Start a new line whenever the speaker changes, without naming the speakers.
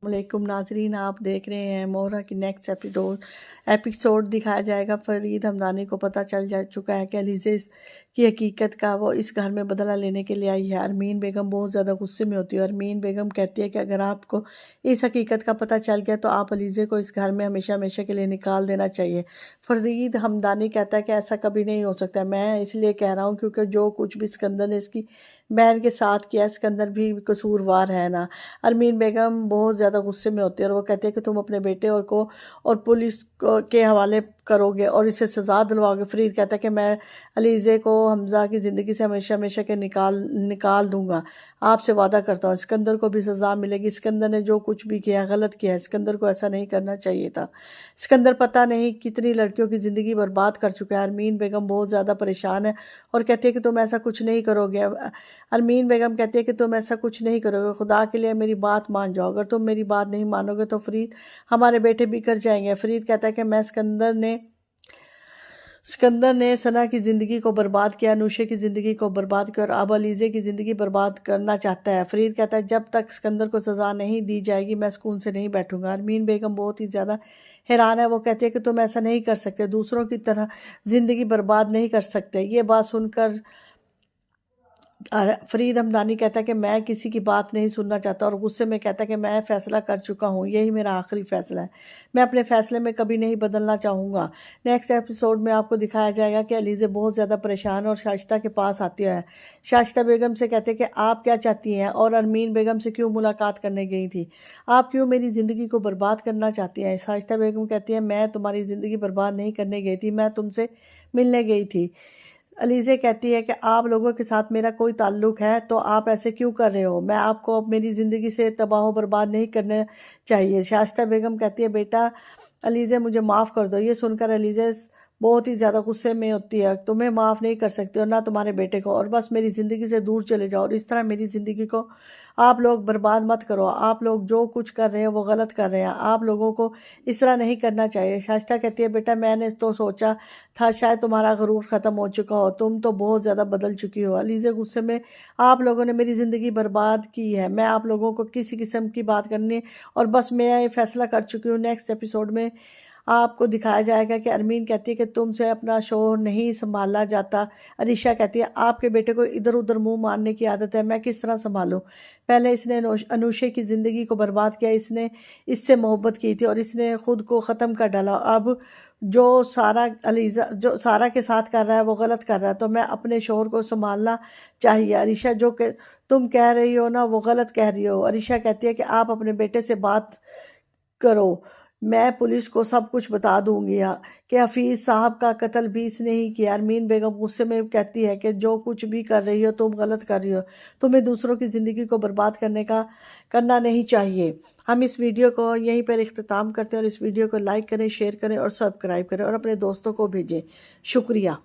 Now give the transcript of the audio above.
वालेकुम नाजरीन, आप देख रहे हैं मोहरा की नेक्स्ट एपिसोड दिखाया जाएगा। फरीद हमदानी को पता चल जा चुका है कि अलीज़े की हकीकत का वो इस घर में बदला लेने के लिए आई है। अरमीन बेगम बहुत ज़्यादा गुस्से में होती है। अरमीन बेगम कहती है कि अगर आपको इस हकीकत का पता चल गया तो आप अलीज़े को इस घर में हमेशा हमेशा के लिए निकाल देना चाहिए। फरीद हमदानी कहता है कि ऐसा कभी नहीं हो सकता। मैं इसलिए कह रहा हूँ क्योंकि जो कुछ भी सिकंदर ने इसकी बहन के साथ किया, सिकंदर भी कसूरवार है ना। अरमीन बेगम बहुत ज़्यादा गुस्से में होती है और वो कहती है कि तुम अपने बेटे और पुलिस के हवाले करोगे और इसे सज़ा दिलवाओगे। फरीद कहता है कि मैं अलीज़े को हमज़ा की ज़िंदगी से हमेशा हमेशा के निकाल दूंगा। आपसे वादा करता हूँ सिकंदर को भी सज़ा मिलेगी। सिकंदर ने जो कुछ भी किया गलत किया है। सिकंदर को ऐसा नहीं करना चाहिए था। सिकंदर पता नहीं कितनी लड़कियों की ज़िंदगी बर्बाद कर चुका है। अरमीन बेगम बहुत ज़्यादा परेशान है और कहती है कि तुम ऐसा कुछ नहीं करोगे। अरमीन बेगम कहती है कि तुम ऐसा कुछ नहीं करोगे, खुदा के लिए मेरी बात मान जाओ। अगर तुम मेरी बात नहीं मानोगे तो फरीद हमारे बेटे बिगड़ जाएंगे। फरीद कहता है कि मैं सिकंदर ने सना की ज़िंदगी को बर्बाद किया, नूशे की ज़िंदगी को बर्बाद किया और अब अलीज़े की ज़िंदगी बर्बाद करना चाहता है। फरीद कहता है जब तक सिकंदर को सज़ा नहीं दी जाएगी मैं सुकून से नहीं बैठूंगा। अरमीन बेगम बहुत ही ज़्यादा हैरान है। वो कहती है कि तुम ऐसा नहीं कर सकते, दूसरों की तरह ज़िंदगी बर्बाद नहीं कर सकते। ये बात सुनकर फरीद हमदानी कहता है कि मैं किसी की बात नहीं सुनना चाहता और गुस्से में कहता है कि मैं फ़ैसला कर चुका हूँ, यही मेरा आखिरी फ़ैसला है। मैं अपने फ़ैसले में कभी नहीं बदलना चाहूँगा। नेक्स्ट एपिसोड में आपको दिखाया जाएगा कि अलीज़े बहुत ज़्यादा परेशान और शाइस्ता के पास आती है। शाइस्ता बेगम से कहते हैं कि आप क्या चाहती हैं और अरमीन बेगम से क्यों मुलाकात करने गई थी, आप क्यों मेरी ज़िंदगी को बर्बाद करना चाहती हैं। शाइस्ता बेगम कहती है मैं तुम्हारी ज़िंदगी बर्बाद नहीं करने गई थी, मैं तुमसे मिलने गई थी। अलीज़े कहती है कि आप लोगों के साथ मेरा कोई ताल्लुक़ है तो आप ऐसे क्यों कर रहे हो, मैं आपको अब मेरी ज़िंदगी से तबाह बर्बाद नहीं करना चाहिए। शाइस्ता बेगम कहती है बेटा अलीज़े मुझे माफ़ कर दो। ये सुनकर अलीज़े बहुत ही ज़्यादा गुस्से में होती है। तुम्हें माफ़ नहीं कर सकती और ना तुम्हारे बेटे को, और बस मेरी ज़िंदगी से दूर चले जाओ और इस तरह मेरी ज़िंदगी को आप लोग बर्बाद मत करो। आप लोग जो कुछ कर रहे हैं वो गलत कर रहे हैं, आप लोगों को इस तरह नहीं करना चाहिए। शाइस्ता कहती है बेटा मैंने तो सोचा था शायद तुम्हारा गरूर ख़त्म हो चुका हो, तुम तो बहुत ज़्यादा बदल चुकी हो। अलीज़े गुस्से में आप लोगों ने मेरी ज़िंदगी बर्बाद की है, मैं आप लोगों को किसी किस्म की बात करनी और बस मैं ये फ़ैसला कर चुकी हूँ। नेक्स्ट एपिसोड में आपको दिखाया जाएगा कि अरमीन कहती है कि तुमसे अपना शोर नहीं संभाला जाता। अरीशा कहती है आपके बेटे को इधर उधर मुंह मारने की आदत है, मैं किस तरह संभालूं। पहले इसने अनुषे की ज़िंदगी को बर्बाद किया, इसने इससे मोहब्बत की थी और इसने खुद को ख़त्म कर डाला। अब जो सारा के साथ कर रहा है वो गलत कर रहा है, तो मैं अपने शोहर को संभालना चाहिए। अरीशा तुम कह रही हो ना वो गलत कह रही हो। अरीशा कहती है कि आप अपने बेटे से बात करो, मैं पुलिस को सब कुछ बता दूंगी कि हफीज़ साहब का कत्ल भी इसने ही किया। अरमीन बेगम गुस्से में कहती है कि जो कुछ भी कर रही हो तुम गलत कर रही हो, तुम्हें दूसरों की ज़िंदगी को बर्बाद करना नहीं चाहिए। हम इस वीडियो को यहीं पर इख्तिताम करते हैं और इस वीडियो को लाइक करें, शेयर करें और सब्सक्राइब करें और अपने दोस्तों को भेजें। शुक्रिया।